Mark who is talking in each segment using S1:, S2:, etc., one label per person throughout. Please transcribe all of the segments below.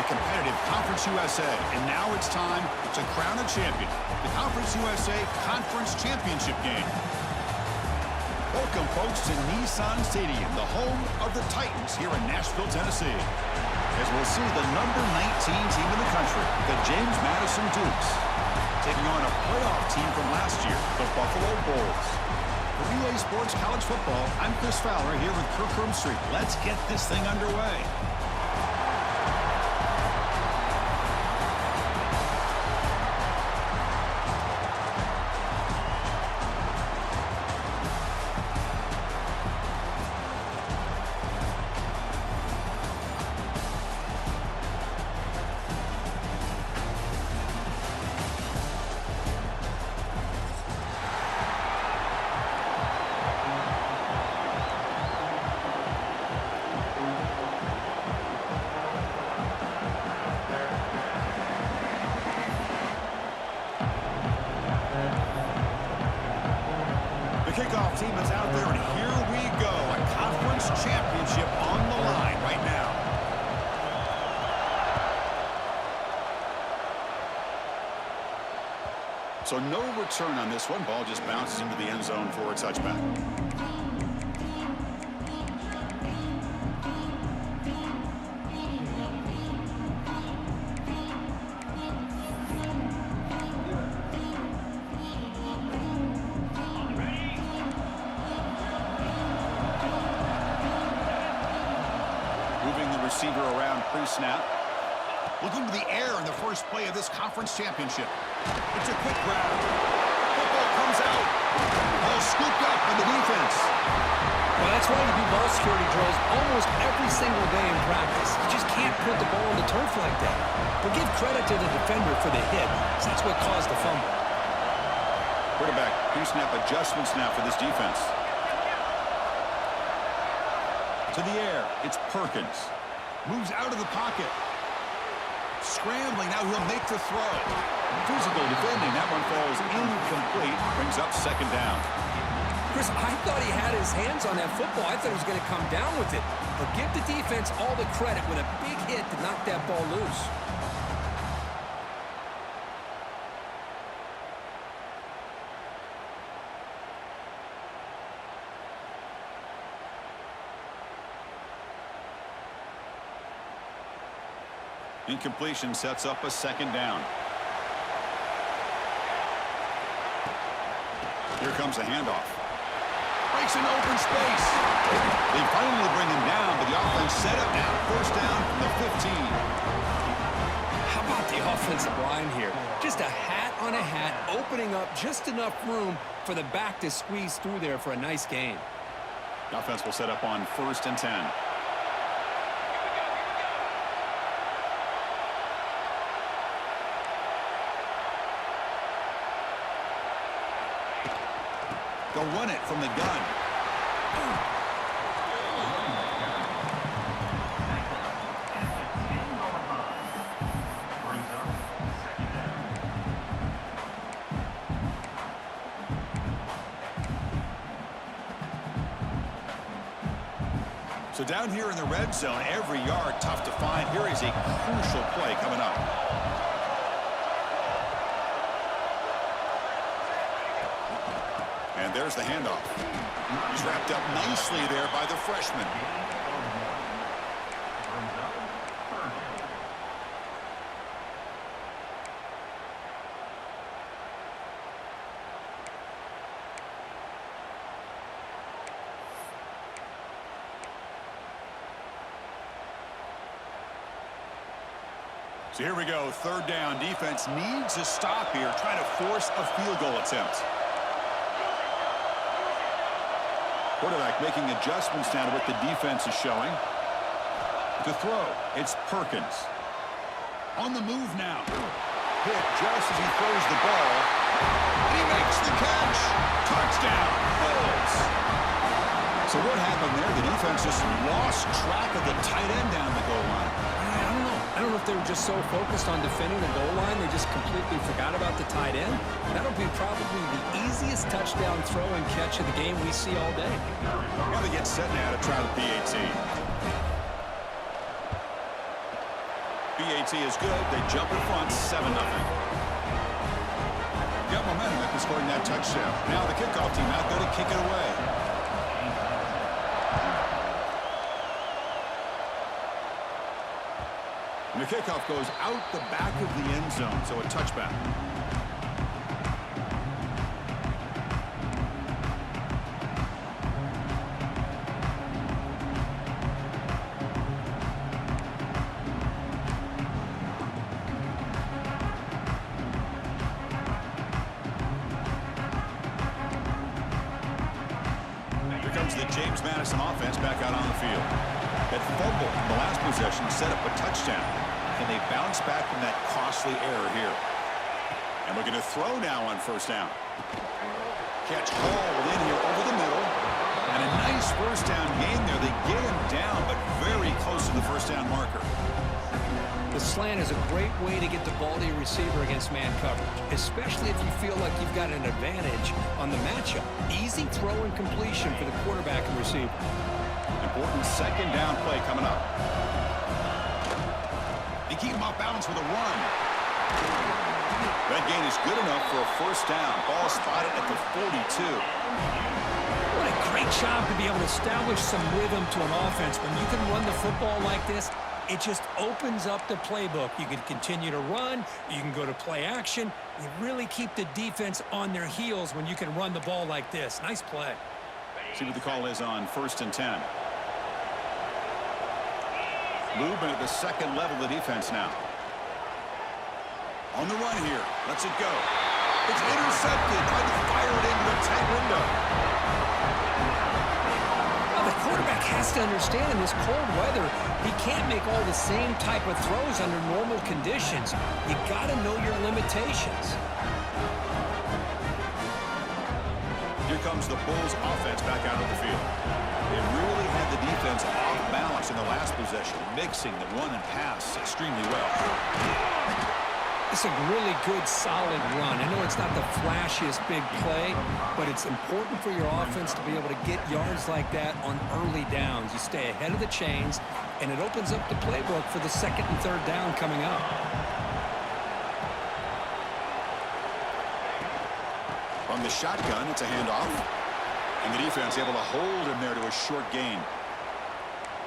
S1: competitive Conference USA, and now it's time to crown a champion. The Conference USA Conference Championship game. Welcome, folks, to Nissan Stadium, the home of the Titans here in Nashville, Tennessee. As we'll see the number 19 team in the country, the James Madison Dukes, taking on a playoff team from last year, the Buffalo Bulls. For Relay Sports College Football, I'm Chris Fowler here with Kirk Street. Let's get this thing underway. Kickoff team is out there, and here we go. A conference championship on the line right now. So no return on this one. Ball just bounces into the end zone for a touchback. Receiver around pre-snap. Looking to the air in the first play of this conference championship. It's a quick grab. Football comes out. Ball scooped up in the defense.
S2: Well, that's why you do ball security drills almost every single day in practice. You just can't put the ball on the turf like that. But give credit to the defender for the hit. That's what caused the fumble.
S1: Quarterback pre-snap adjustments now for this defense. To the air. It's Perkins. Moves out of the pocket. Scrambling, now he'll make the throw. Physical defending, that one falls incomplete. Brings up second down.
S2: Chris, I thought he had his hands on that football. I thought he was going to come down with it. But give the defense all the credit with a big hit to knock that ball loose.
S1: Incompletion sets up a second down. Here comes a handoff. Breaks an open space. They finally bring him down, but the offense set up now. First down from the 15.
S2: How about the offensive line here? Just a hat on a hat, opening up just enough room for the back to squeeze through there for a nice gain.
S1: The offense will set up on 1st and 10. They'll run it from the gun. So down here in the red zone, every yard tough to find. Here is a crucial play coming up. And there's the handoff. He's wrapped up nicely there by the freshman. So here we go, 3rd down. Defense needs a stop here, trying to force a field goal attempt. Quarterback making adjustments now to what the defense is showing. To throw, it's Perkins. On the move now. Hit just as he throws the ball. And he makes the catch. Touchdown, Bulls. So what happened there? The defense just lost track of the tight end down the goal line.
S2: I don't know if they were just so focused on defending the goal line, they just completely forgot about the tight end. That'll be probably the easiest touchdown throw and catch of the game we see all day.
S1: Now they get set now to try the PAT. BAT is good. They jump in front 7-0. Got momentum after scoring that touchdown. Now the kickoff team out there to kick it away. And the kickoff goes out the back of the end zone, so a touchback. The James Madison offense back out on the field. That fumble in the last possession set up a touchdown. Can they bounce back from that costly error here? And we're going to throw now on first down. Catch hauled in here over the middle. And a nice first down gain there. They get him down, but very close to the first down marker.
S2: The slant is a great way to get the ball to your receiver against man coverage, especially if you feel like you've got an advantage on the matchup. Easy throw and completion for the quarterback and receiver.
S1: Important second down play coming up. They keep him off balance with a run. That gain is good enough for a first down. Ball spotted at the 42.
S2: What a great job to be able to establish some rhythm to an offense. When you can run the football like this, it just opens up the playbook. You can continue to run. You can go to play action. You really keep the defense on their heels when you can run the ball like this. Nice play.
S1: See what the call is on 1st and 10. Movement at the second level of the defense now. On the run here. Lets it go. It's intercepted. Tried to fire it into the tight window.
S2: The quarterback has to understand in this cold weather, he can't make all the same type of throws under normal conditions. You got to know your limitations.
S1: Here comes the Bulls offense back out of the field. They really had the defense off balance in the last possession, mixing the run and pass extremely well.
S2: It's a really good, solid run. I know it's not the flashiest big play, but it's important for your offense to be able to get yards like that on early downs. You stay ahead of the chains, and it opens up the playbook for the second and third down coming up.
S1: From the shotgun, it's a handoff. And the defense able to hold him there to a short gain.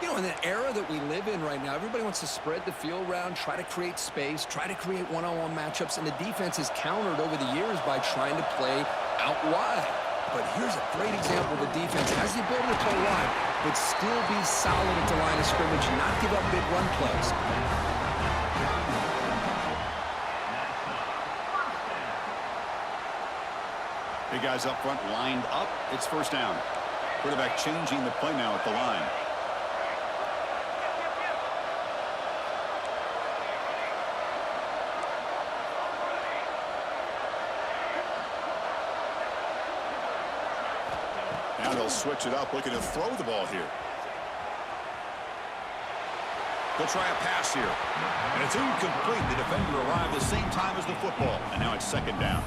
S2: You know, in the era that we live in right now, everybody wants to spread the field around, try to create space, try to create one-on-one matchups, and the defense is countered over the years by trying to play out wide. But here's a great example of the defense has the ability to play wide, but still be solid at the line of scrimmage and not give up big run plays.
S1: Big guys up front lined up. It's first down. Quarterback changing the play now at the line. Now they'll switch it up, looking to throw the ball here. They'll try a pass here. And it's incomplete. The defender arrived the same time as the football. And now it's second down.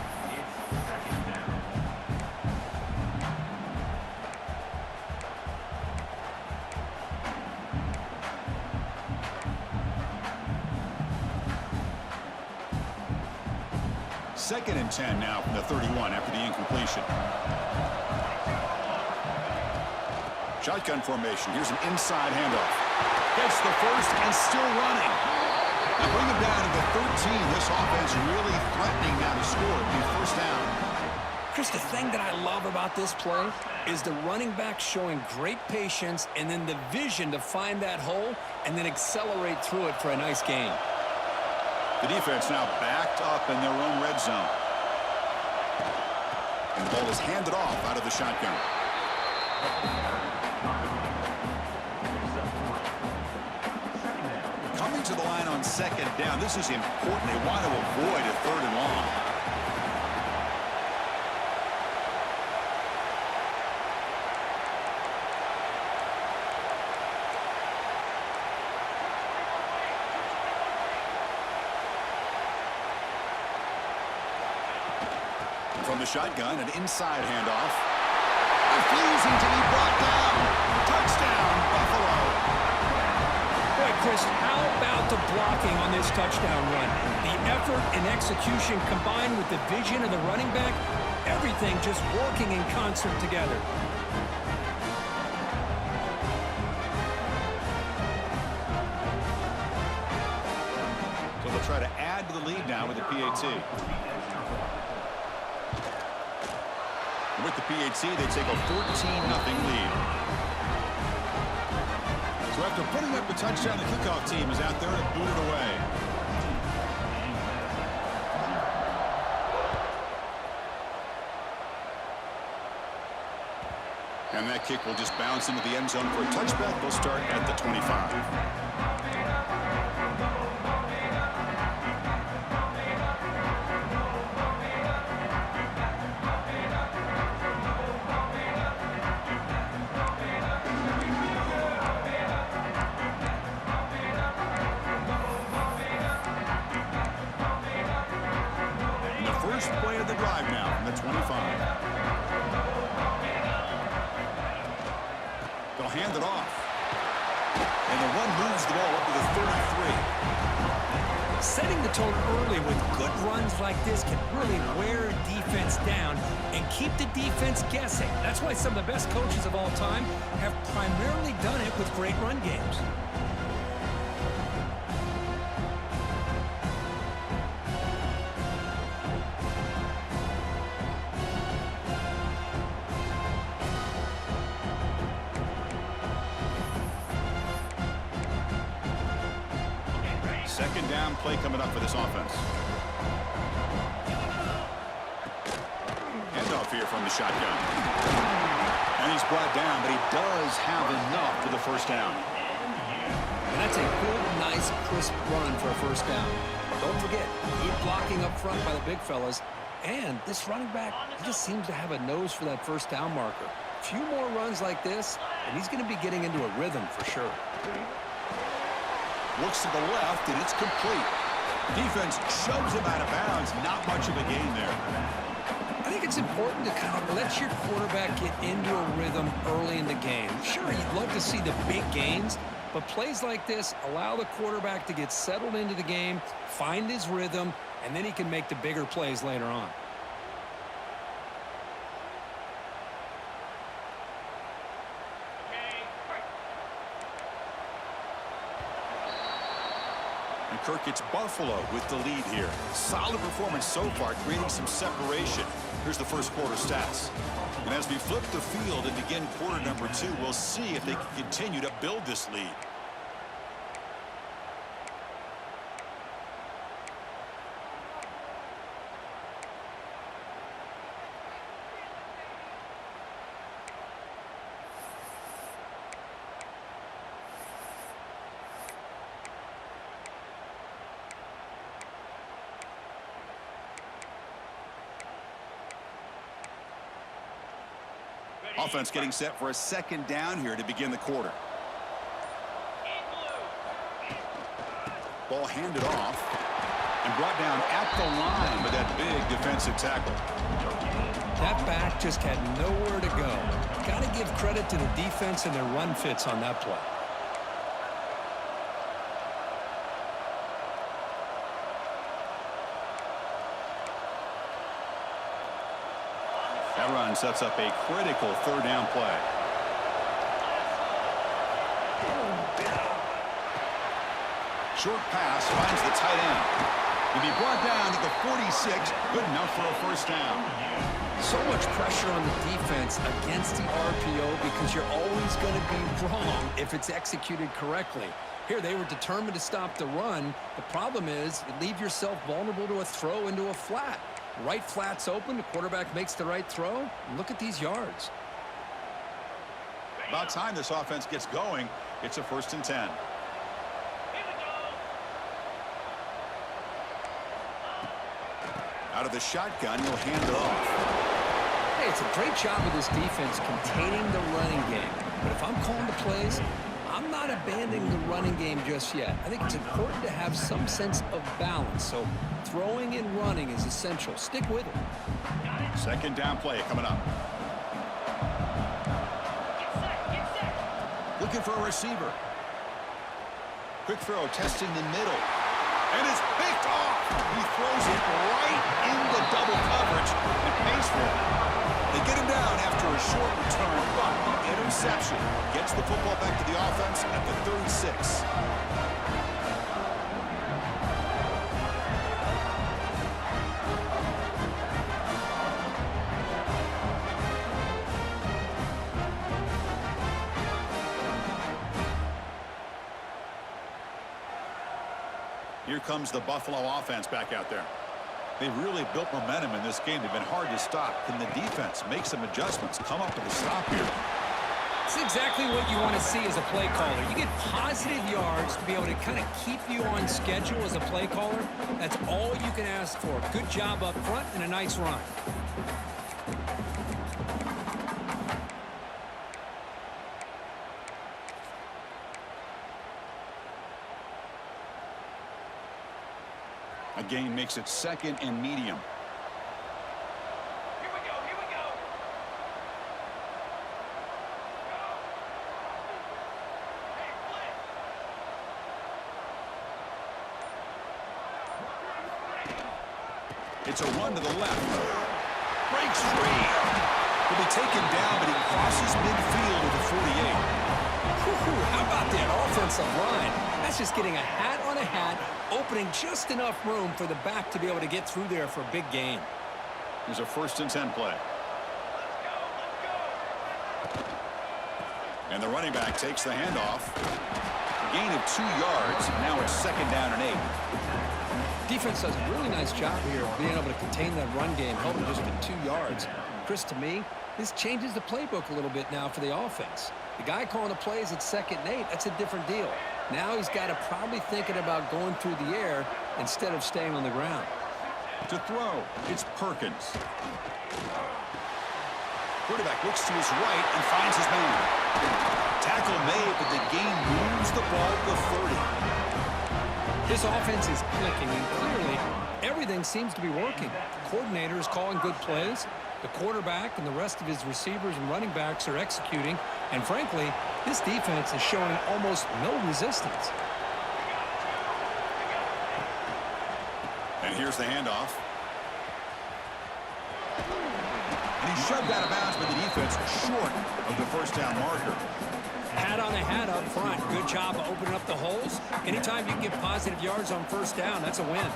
S1: Second and 10 now from the 31 after the incompletion. Shotgun formation. Here's an inside handoff. Gets the first and still running. They bring him down to the 13. This offense really threatening now to score. It'll be first down.
S2: Chris, the thing that I love about this play is the running back showing great patience and then the vision to find that hole and then accelerate through it for a nice gain.
S1: The defense now backed up in their own red zone. And the ball is handed off out of the shotgun. Coming to the line on second down. This is important. They want to avoid a third and long. From the shotgun, an inside handoff. Refusing to be brought down. Touchdown, Buffalo.
S2: Boy,
S3: Chris, how about the blocking on this touchdown run? The effort and execution combined with the vision of the running back, everything just working in concert together.
S1: So they'll try to add to the lead now with the PAT. With the PAT, they take a 14-0 lead. So after putting up the touchdown, the kickoff team is out there to boot it away. And that kick will just bounce into the end zone for a touchback. They'll start at the 25. Play of the drive now from the 25. They'll hand it off. And the run moves the ball up to the 33.
S3: Setting the tone early with good runs like this can really wear a defense down and keep the defense guessing. That's why some of the best coaches of all time have primarily done it with great run games.
S1: Second down play coming up for this offense. Handoff here from the shotgun. And he's brought down, but he does have enough for the first down.
S2: And that's a good, nice, crisp run for a first down. Don't forget, keep blocking up front by the big fellas. And this running back, he just seems to have a nose for that first down marker. A few more runs like this, and he's going to be getting into a rhythm for sure.
S1: Looks to the left, and it's complete. Defense shoves him out of bounds. Not much of a gain there.
S2: I think it's important to kind of let your quarterback get into a rhythm early in the game. Sure, you'd love to see the big gains, but plays like this allow the quarterback to get settled into the game, find his rhythm, and then he can make the bigger plays later on.
S1: And Kirk, it's Buffalo with the lead here. Solid performance so far, creating some separation. Here's the first quarter stats. And as we flip the field and begin quarter number 2, we'll see if they can continue to build this lead. Offense getting set for a second down here to begin the quarter. Ball handed off and brought down at the line with that big defensive tackle.
S2: That back just had nowhere to go. Got to give credit to the defense and their run fits on that play.
S1: That run sets up a critical third down play. Short pass finds the tight end. He'll be brought down to the 46. Good enough for a first down.
S2: So much pressure on the defense against the RPO because you're always going to be wrong if it's executed correctly. Here, they were determined to stop the run. The problem is you leave yourself vulnerable to a throw into a flat. Right flat's open, the quarterback makes the right throw, and look at these yards.
S1: About time this offense gets going. It's a 1st and 10. Out of the shotgun, he'll hand it off.
S2: Hey, it's a great job of this defense containing the running game. But if I'm calling the plays, I'm not abandoning the running game just yet. I think it's important to have some sense of balance. So throwing and running is essential. Stick with it.
S1: Second down play coming up. Looking for a receiver. Quick throw, testing the middle. And it's picked off. He throws it right into double coverage and pays for it. They get him down after a short return, but the interception gets the football back to the offense at the 36. Here comes the Buffalo offense back out there. They really built momentum in this game. They've been hard to stop. Can the defense make some adjustments, come up with a stop here?
S3: It's exactly what you want to see as a play caller. You get positive yards to be able to kind of keep you on schedule as a play caller. That's all you can ask for. Good job up front and a nice run.
S1: A gain makes it 2nd and medium.
S4: Here we go, here we go. Hey, blitz.
S1: It's a run to the left. Breaks free. He'll be taken down, but he crosses midfield at the 48.
S2: How about that offensive line? That's just getting a hat on a hat, opening just enough room for the back to be able to get through there for a big gain.
S1: Here's a 1st and 10 play. And the running back takes the handoff. A gain of 2 yards. Now it's 2nd down and 8.
S2: Defense does a really nice job here of being able to contain that run game, helping just get 2 yards. Chris, to me, this changes the playbook a little bit now for the offense. The guy calling the plays at 2nd and 8, that's a different deal. Now he's got to probably thinking about going through the air instead of staying on the ground.
S1: To throw, it's Perkins. Quarterback looks to his right and finds his man. Tackle made, but the gain moves the ball to the 30.
S2: This offense is clicking, and clearly everything seems to be working. The coordinator is calling good plays. The quarterback and the rest of his receivers and running backs are executing. And frankly, this defense is showing almost no resistance.
S1: And here's the handoff. And he's shoved out of bounds by the defense short of the 1st down marker.
S3: Hat on a hat up front. Good job of opening up the holes. Anytime you can get positive yards on 1st down, that's a win.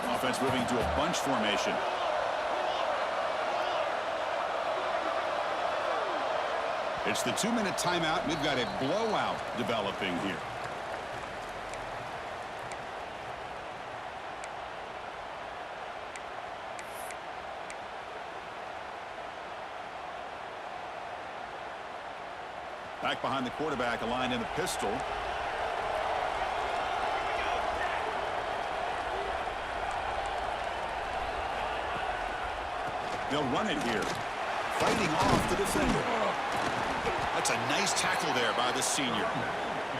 S1: Offense moving to a bunch formation. It's the 2-minute timeout. We've got a blowout developing here. Back behind the quarterback, aligned in the pistol. They'll run it here. Fighting off the defender. That's a nice tackle there by the senior.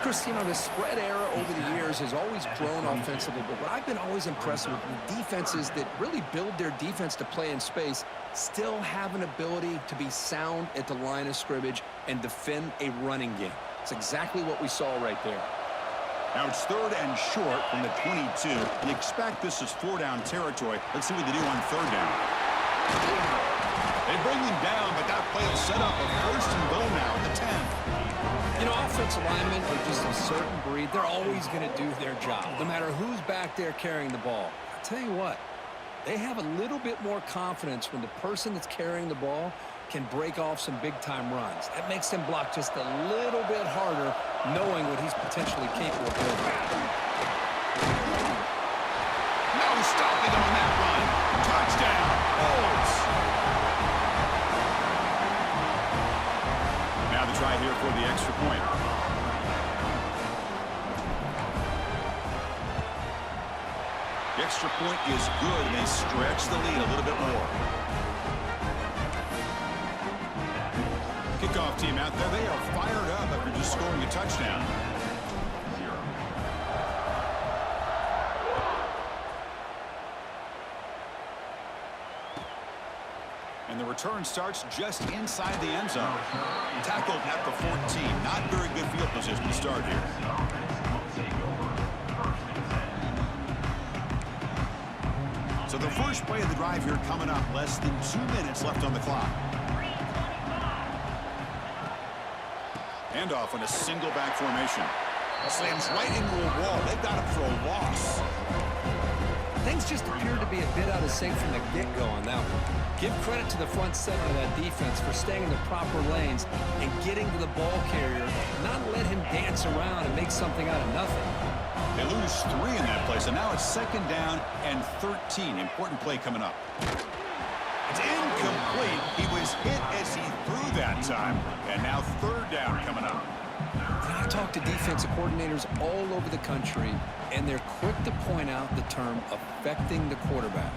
S2: Chris, you know, the spread era over the years has always grown offensively, but what I've been always impressed with defenses that really build their defense to play in space still have an ability to be sound at the line of scrimmage and defend a running game. It's exactly what we saw right there.
S1: Now it's 3rd and short from the 22. You expect this is 4-down territory. Let's see what they do on 3rd down. They bring him down, but that play will set up a 1st and goal now at the 10.
S2: You know, offensive linemen are just a certain breed. They're always going to do their job, no matter who's back there carrying the ball. I'll tell you what, they have a little bit more confidence when the person that's carrying the ball can break off some big-time runs. That makes them block just a little bit harder, knowing what he's potentially capable of doing.
S1: No stopping on that run. Touchdown, Bawce. Now the try here for the extra point. The extra point is good, and they stretch the lead a little bit more. Kickoff team out there, they are fired up after just scoring a touchdown. And the return starts just inside the end zone. Tackled at the 14. Not very good field position to start here. So the first play of the drive here coming up. Less than 2 minutes left on the clock. Handoff in a single back formation. Slams right into a wall. They've got him for a loss.
S2: Things just appeared to be a bit out of sync from the get-go on that one. Give credit to the front seven of that defense for staying in the proper lanes and getting to the ball carrier, not let him dance around and make something out of nothing.
S1: They lose 3 in that play, so now it's 2nd down and 13. Important play coming up. It's incomplete. He was hit as he threw that time, and now 3rd down coming up.
S2: I talk to defensive coordinators all over the country, and they're quick to point out the term affecting the quarterback.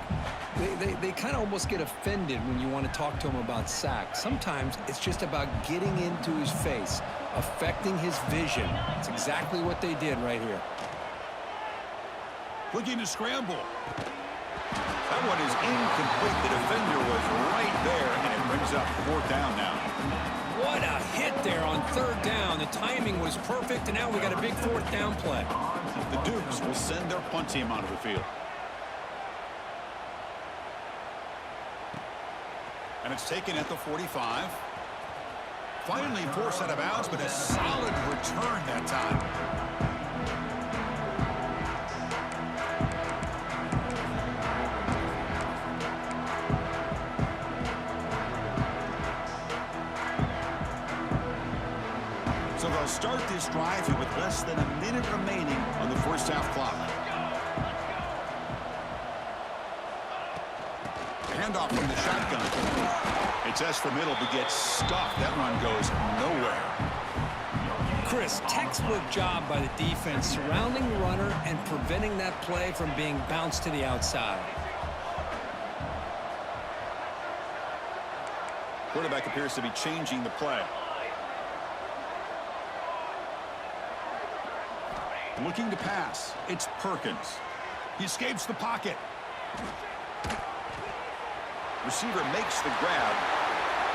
S2: They kind of almost get offended when you want to talk to them about sacks. Sometimes it's just about getting into his face, affecting his vision. It's exactly what they did right here.
S1: Looking to scramble. That one is incomplete. The defender was right there, and it brings up 4th down now.
S3: What a hit there on 3rd down. The timing was perfect, and now we got a big 4th down play.
S1: The Dukes will send their punt team onto the field. And it's taken at the 45. Finally forced out of bounds, but a solid return that time. So they'll start this drive here with less than a minute remaining on the first half clock. Handoff from the shotgun. It's S for middle, but gets stuffed. That run goes nowhere.
S3: Chris, textbook job by the defense surrounding the runner and preventing that play from being bounced to the outside.
S1: Quarterback appears to be changing the play. Looking to pass. It's Perkins. He escapes the pocket. Receiver makes the grab.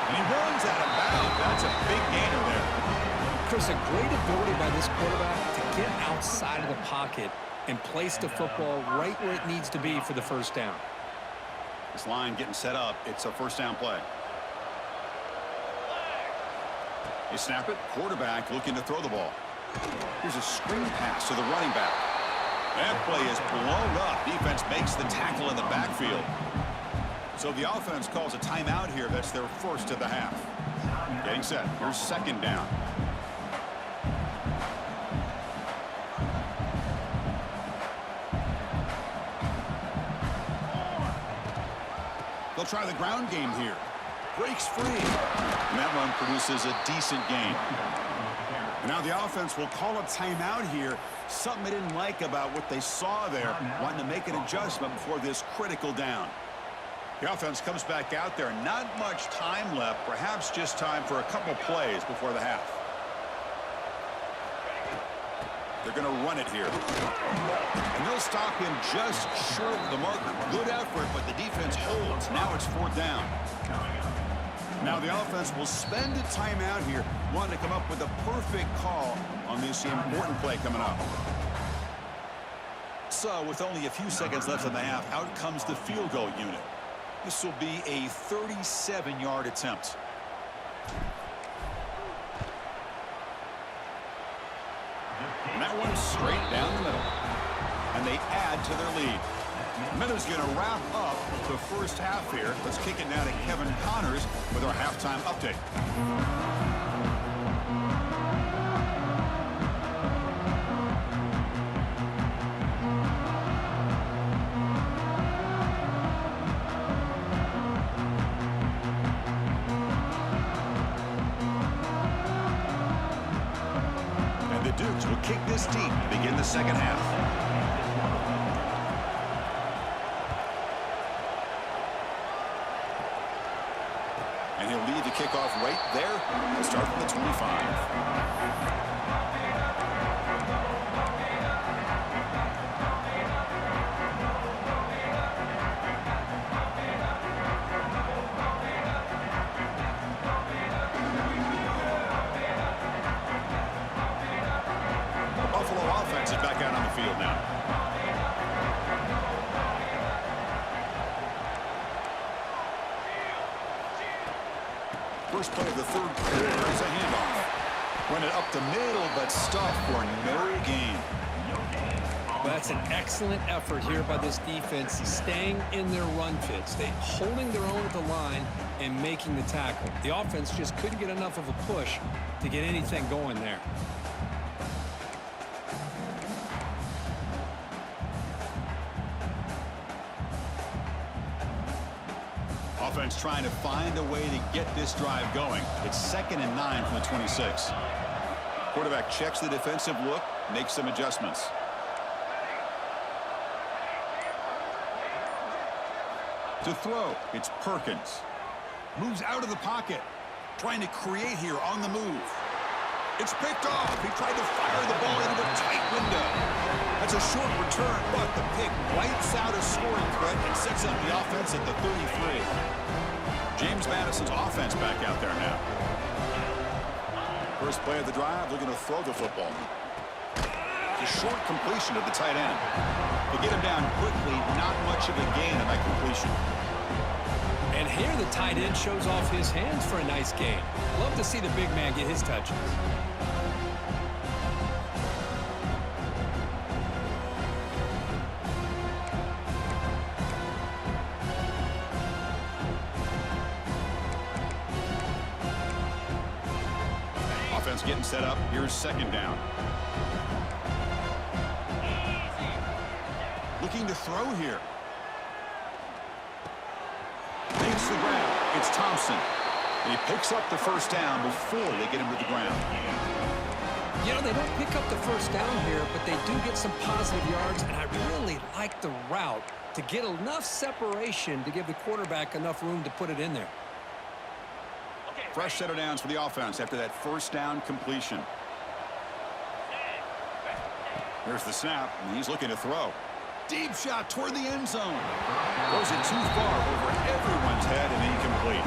S1: And he runs out of bounds. That's a big gainer there.
S2: Chris, a great ability by this quarterback to get outside of the pocket and place the football right where it needs to be for the 1st down.
S1: This line getting set up. It's a 1st down play. They snap it. Quarterback looking to throw the ball. Here's a screen pass to the running back. That play is blown up. Defense makes the tackle in the backfield. So the offense calls a timeout here. That's their 1st of the half. Getting set. Here's 2nd down. They'll try the ground game here. Breaks free. And that run produces a decent gain. And now the offense will call a timeout here. Something they didn't like about what they saw there. Wanting to make an adjustment before this critical down. The offense comes back out there. Not much time left. Perhaps just time for a couple plays before the half. They're going to run it here. And they'll stop him just short of the marker. Good effort, but the defense holds. Now it's 4th down. Now the offense will spend a timeout here, wanting to come up with a perfect call on this important play coming up. So with only a few seconds left in the half, out comes the field goal unit. This will be a 37-yard attempt. And that one's straight down the middle. And they add to their lead. Miller's going to wrap up the first half here. Let's kick it now to Kevin Connors with our halftime update. And the Dukes will kick this deep to begin the second half. And he'll lead the kickoff right there. We'll start from the 25. The Buffalo offense is back out on the field now. First play of the third quarter is a handoff. Run it up the middle, but stuffed for no gain.
S3: Well, that's an excellent effort here by this defense, staying in their run fit, holding their own at the line and making the tackle. The offense just couldn't get enough of a push to get anything going there.
S1: Offense trying to find a way to get this drive going. It's 2nd and 9 from the 26. Quarterback checks the defensive look, makes some adjustments. To throw, it's Perkins. Moves out of the pocket. Trying to create here on the move. It's picked off. He tried to fire the ball into a tight window. That's a short return, but the pick wipes out a scoring threat and sets up the offense at the 33. James Madison's offense back out there now. First play of the drive, looking to throw the football. A short completion to the tight end. To get him down quickly, not much of a gain on that completion.
S3: And here the tight end shows off his hands for a nice game. Love to see the big man get his touches.
S1: Offense getting set up. Here's 2nd down. Looking to throw here. Makes the grab. It's Thompson. And he picks up the first down before they get him to the ground.
S3: You know, they don't pick up the first down here, but they do get some positive yards, and I really like the route to get enough separation to give the quarterback enough room to put it in there.
S1: Fresh set of downs for the offense after that first down completion. There's the snap, and he's looking to throw. Deep shot toward the end zone. Goes it too far over everyone's head and incomplete.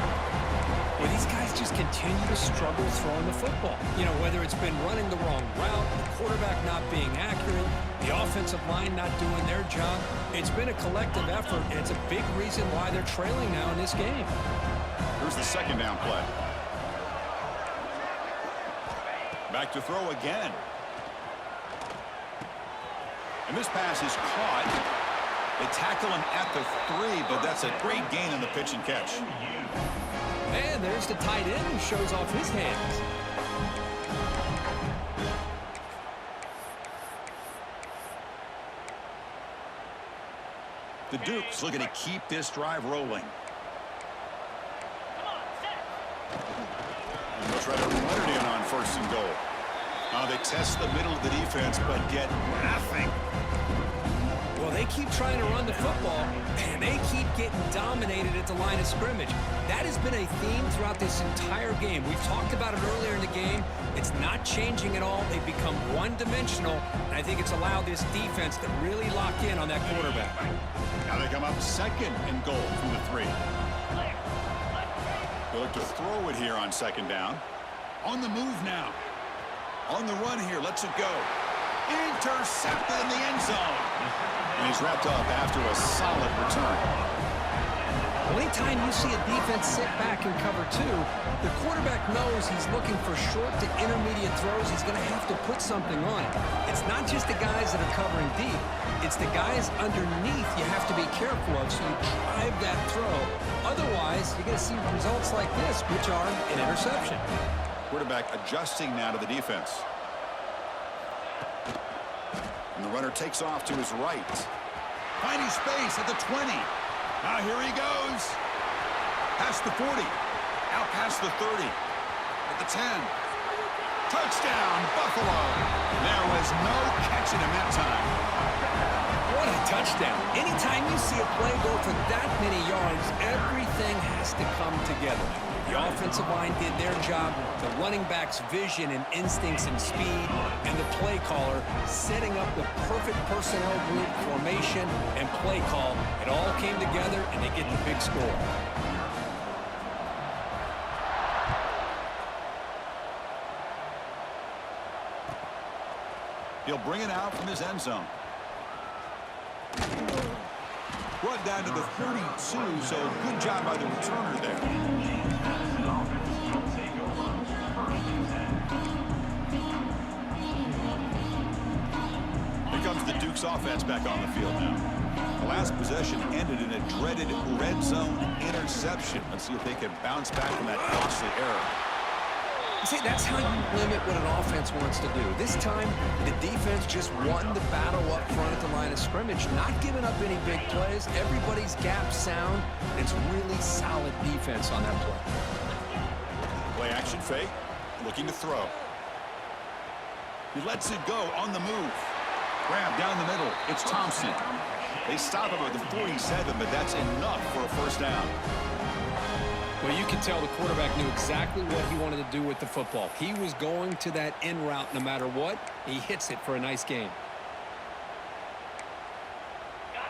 S3: Well, these guys just continue to struggle throwing the football. You know, whether it's been running the wrong route, the quarterback not being accurate, the offensive line not doing their job. It's been a collective effort, and it's a big reason why they're trailing now in this game.
S1: Here's the 2nd down play. Back to throw again. And this pass is caught. They tackle him at the 3, but that's a great gain on the pitch and catch.
S3: And there's the tight end who shows off his hands.
S1: The Dukes looking to keep this drive rolling. And they'll try to run it in on 1st and goal. They test the middle of the defense, but get nothing.
S3: Well, they keep trying to run the football, and they keep getting dominated at the line of scrimmage. That has been a theme throughout this entire game. We've talked about it earlier in the game. It's not changing at all. They've become one-dimensional, and I think it's allowed this defense to really lock in on that quarterback.
S1: Now they come up 2nd and goal from the 3. They look to throw it here on 2nd down. On the move now. On the run here, lets it go. Intercepted in the end zone. And he's wrapped up after a solid return.
S3: Anytime you see a defense sit back and cover 2, the quarterback knows he's looking for short to intermediate throws. He's going to have to put something on it. It's not just the guys that are covering deep. It's the guys underneath you have to be careful of, so you drive that throw. Otherwise, you're going to see results like this, which are an interception.
S1: Quarterback adjusting now to the defense. And the runner takes off to his right. Finding space at the 20. Now here he goes. Past the 40. Out past the 30. At the 10. Touchdown, Buffalo. There was no catching him that time.
S3: What a touchdown. Anytime you see a play go for that many yards, everything has to come together. The offensive line did their job, the running back's vision and instincts and speed, and the play caller setting up the perfect personnel group, formation, and play call. It all came together, and they get the big score.
S1: He'll bring it out from his end zone. Brought down to the 32, so good job by the returner there. Bucs offense back on the field now. The last possession ended in a dreaded red zone interception. Let's see if they can bounce back from that costly error.
S2: See, that's how you limit what an offense wants to do. This time, the defense just won the battle up front at the line of scrimmage, not giving up any big plays. Everybody's gap sound. It's really solid defense on that play.
S1: Play action fake, looking to throw. He lets it go on the move. Grab down the middle. It's Thompson. They stop him at the 47, but that's enough for a first down.
S2: Well, you can tell the quarterback knew exactly what he wanted to do with the football. He was going to that in route no matter what. He hits it for a nice gain.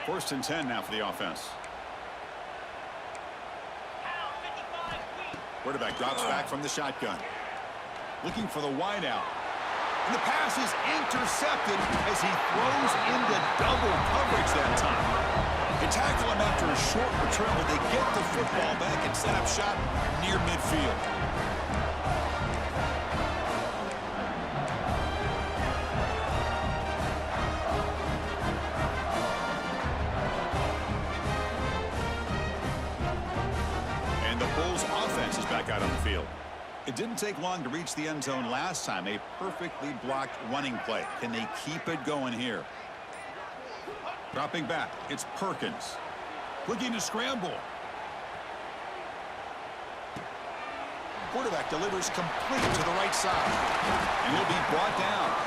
S1: 1st and 10 now for the offense. Quarterback drops back from the shotgun. Looking for the wideout. And the pass is intercepted as he throws into double coverage that time. They tackle him after a short return, but they get the football back and set up shop near midfield. And the Bulls offense is back out on the field. It didn't take long to reach the end zone last time. A perfectly blocked running play. Can they keep it going here? Dropping back, it's Perkins. Looking to scramble. Quarterback delivers complete to the right side. And he'll be brought down.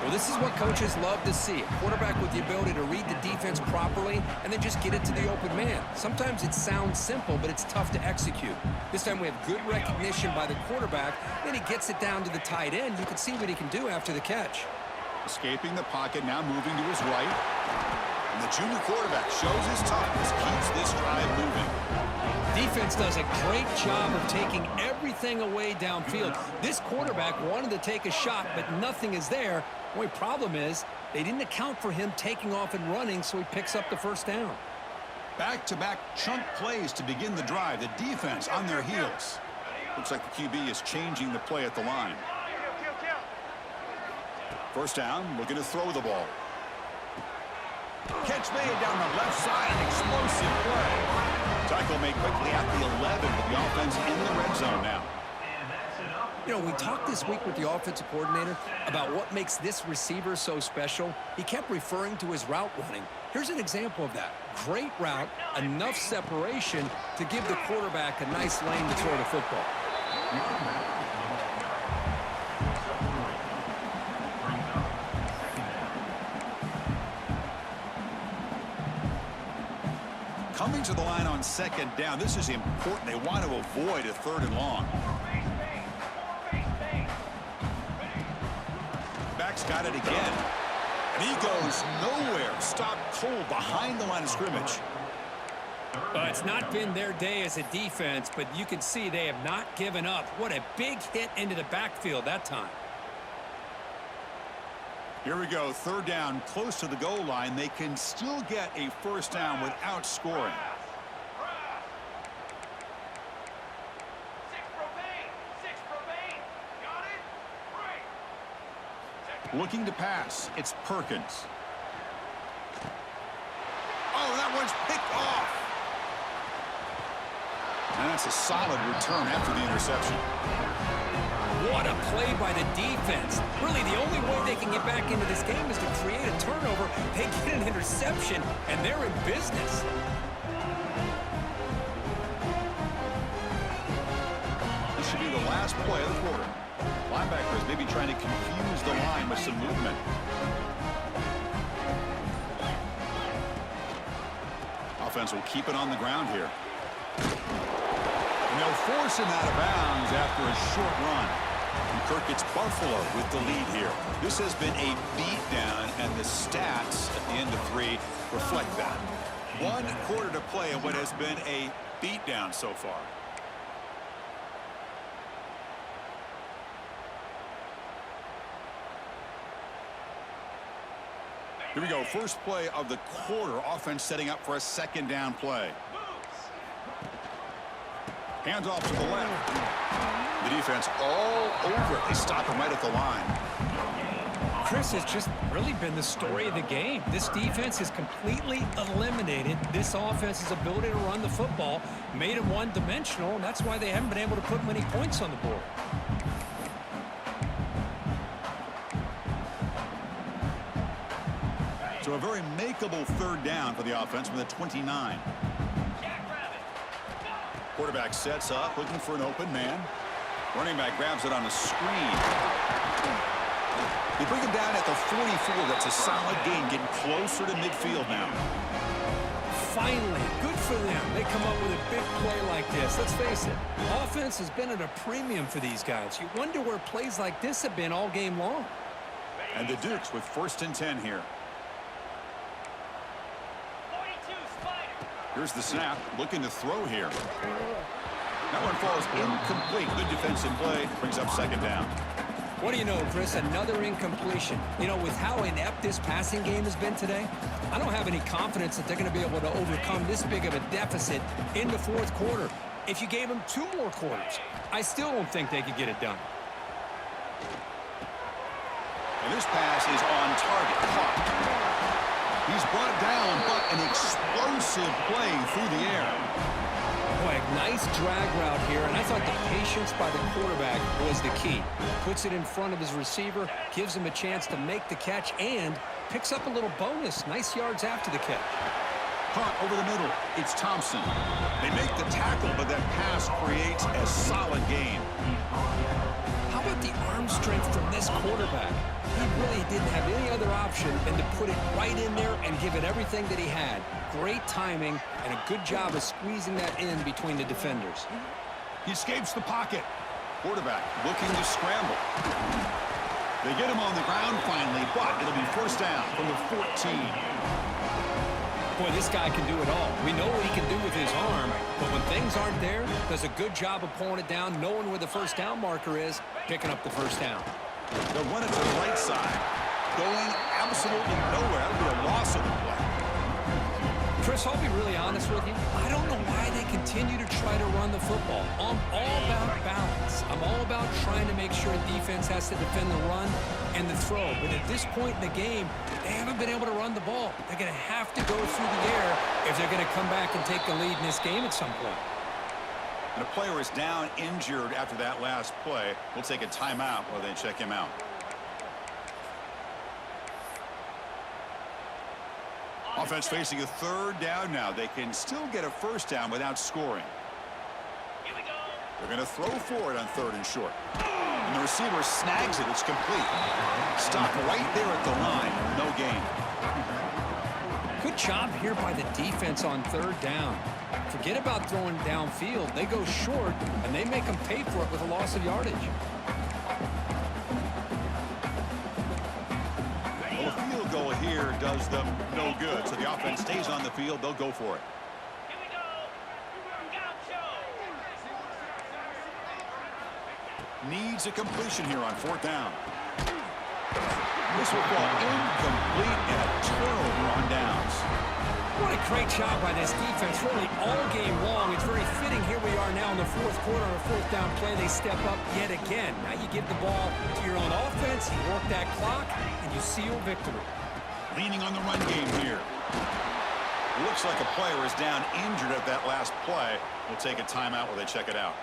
S2: Well, this is what coaches love to see. A quarterback with the ability to read the defense properly and then just get it to the open man. Sometimes it sounds simple, but it's tough to execute. This time we have good recognition by the quarterback. Then he gets it down to the tight end. You can see what he can do after the catch.
S1: Escaping the pocket, now moving to his right. And the junior quarterback shows his toughness, keeps this drive moving.
S2: Defense does a great job of taking everything away downfield. This quarterback wanted to take a shot, but nothing is there. The only problem is they didn't account for him taking off and running, so he picks up the first down.
S1: Back-to-back chunk plays to begin the drive. The defense on their heels. Looks like the QB is changing the play at the line. First down, looking to throw the ball. Catch made down the left side, an explosive play. Tackle made quickly at the 11, but the offense in the red zone now.
S2: You know, we talked this week with the offensive coordinator about what makes this receiver so special. He kept referring to his route running. Here's an example of that. Great route, enough separation to give the quarterback a nice lane to throw the football.
S1: Coming to the line on second down. This is important. They want to avoid a 3rd and long. Back's got it again. And he goes nowhere. Stopped cold behind the line of scrimmage.
S3: It's not been their day as a defense, but you can see they have not given up. What a big hit into the backfield that time.
S1: Here we go, 3rd down, close to the goal line. They can still get a first down without scoring. Looking to pass, it's Perkins. Oh, that one's picked off. And that's a solid return after the interception.
S3: What a play by the defense. Really, the only way they can get back into this game is to create a turnover. They get an interception, and they're in business.
S1: This should be the last play of the quarter. Linebackers maybe trying to confuse the line with some movement. Offense will keep it on the ground here. And they'll force him out of bounds after a short run. And Kirk gets Buffalo with the lead here. This has been a beatdown, and the stats at the end of 3 reflect that. 1 quarter to play in what has been a beatdown so far. Here we go, first play of the quarter. Offense setting up for a 2nd down play. Hands off to the left. The defense all over it. They stop him right at the line.
S3: Chris, has just really been the story of the game. This defense has completely eliminated this offense's ability to run the football, made them one-dimensional, and that's why they haven't been able to put many points on the board.
S1: So a very makeable third down for the offense with a 29. Quarterback sets up, looking for an open man. Running back grabs it on the screen. They bring him down at the 44. That's a solid gain, getting closer to midfield now.
S3: Finally, good for them. They come up with a big play like this. Let's face it, offense has been at a premium for these guys. You wonder where plays like this have been all game long.
S1: And the Dukes with 1st and 10 here.
S4: 42, Spider.
S1: Here's the snap, looking to throw here. That one falls incomplete. Good defensive play, brings up 2nd down.
S3: What do you know, Chris? Another incompletion. You know, with how inept this passing game has been today, I don't have any confidence that they're going to be able to overcome this big of a deficit in the 4th quarter. If you gave them 2 more quarters, I still don't think they could get it done.
S1: And this pass is on target. Caught. He's brought down, but an explosive play through the air.
S3: Boy, nice drag route here, and I thought the patience by the quarterback was the key. Puts it in front of his receiver, gives him a chance to make the catch, and picks up a little bonus. Nice yards after the catch.
S1: Hunt over the middle. It's Thompson. They make the tackle, but that pass creates a solid gain.
S3: How about the arm strength from this quarterback? He really didn't have any other option than to put it right in there and give it everything that he had. Great timing and a good job of squeezing that in between the defenders.
S1: He escapes the pocket. Quarterback looking to scramble. They get him on the ground finally, but it'll be 1st down from the 14.
S3: Boy, this guy can do it all. We know what he can do with his arm, but when things aren't there, does a good job of pulling it down, knowing where the 1st down marker is, picking up the 1st down.
S1: They'll run it to the right side. Going absolutely nowhere. That'll be a loss of the play.
S3: Chris, I'll be really honest with you. I don't know why they continue to try to run the football. I'm all about balance. I'm all about trying to make sure defense has to defend the run and the throw. But at this point in the game, they haven't been able to run the ball. They're going to have to go through the air if they're going to come back and take the lead in this game at some point.
S1: And a player is down injured after that last play. We'll take a timeout while they check him out. Offense facing a 3rd down now. They can still get a 1st down without scoring.
S4: Here we go.
S1: They're going to throw for it on 3rd and short. And the receiver snags it. It's complete. Stopped right there at the line. No gain.
S3: Good job here by the defense on 3rd down. Forget about throwing downfield. They go short, and they make them pay for it with a loss of yardage.
S1: Well, a field goal here does them no good. So the offense stays on the field. They'll go for it.
S4: Here we go. Gaucho.
S1: Needs a completion here on 4th down. This will fall incomplete and a turnover on downs.
S3: What a great job by this defense, really all game long. It's very fitting. Here we are now in the 4th quarter on a 4th down play. They step up yet again. Now you give the ball to your own offense, you work that clock, and you seal victory.
S1: Leaning on the run game here. Looks like a player is down injured at that last play. We'll take a timeout while they check it out.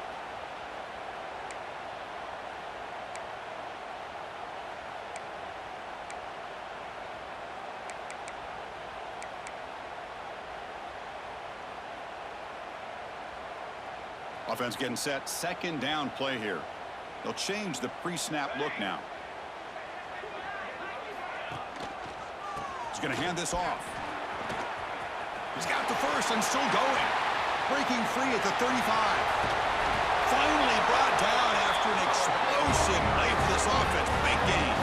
S1: Offense getting set. 2nd down play here. They'll change the pre-snap look now. He's going to hand this off. He's got the 1st and still going. Breaking free at the 35. Finally brought down after an explosive play for this offense. Big game.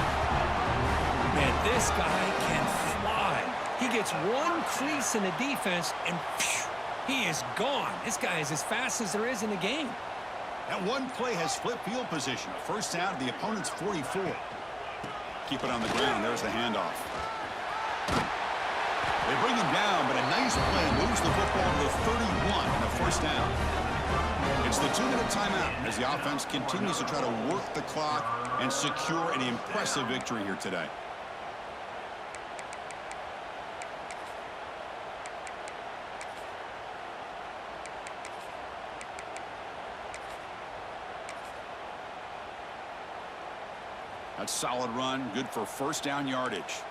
S3: Man, this guy can fly. He gets one crease in the defense, and phew, he is gone. This guy is as fast as there is in the game.
S1: That one play has flipped field position. 1st down to the opponent's 44. Keep it on the ground. There's the handoff. They bring him down, but a nice play moves the football to the 31 and a 1st down. It's the 2-minute timeout as the offense continues to try to work the clock and secure an impressive victory here today. That's solid run, good for first down yardage.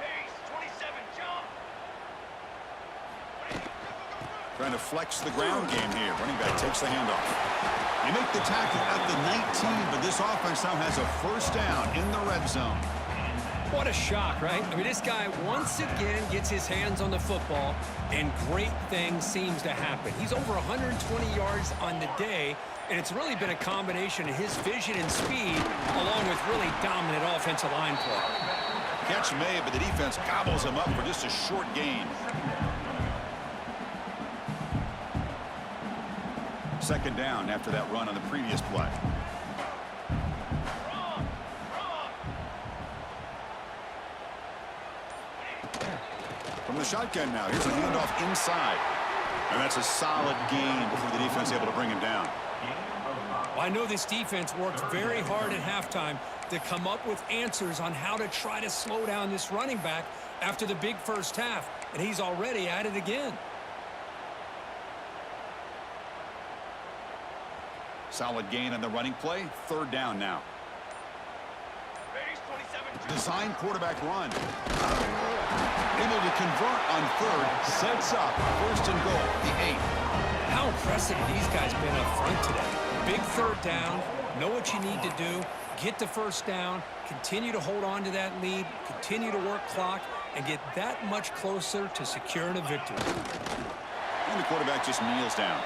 S4: Pace, 27, jump.
S1: Trying to flex the ground game here. Running back takes the handoff. They make the tackle at the 19, but this offense now has a first down in the red zone.
S3: What a shock, right? I mean, this guy once again gets his hands on the football, and great things seems to happen. He's over 120 yards on the day, and it's really been a combination of his vision and speed along with really dominant offensive line play.
S1: Catch made, but the defense gobbles him up for just a short gain. Second down after that run on the previous play. From the shotgun now, here's a handoff inside. And that's a solid gain before the defense able to bring him down.
S3: Well, I know this defense worked very hard at halftime to come up with answers on how to try to slow down this running back after the big first half, and he's already at it again.
S1: Solid gain on the running play. Third down now.
S4: Pace, 27,
S1: Design quarterback run. Able to convert on third. Sets up first and goal, the 8.
S3: How impressive have these guys been up front today? Big third down, know what you need to do, get the first down, continue to hold on to that lead, continue to work clock, and get that much closer to securing a victory.
S1: And the quarterback just kneels down.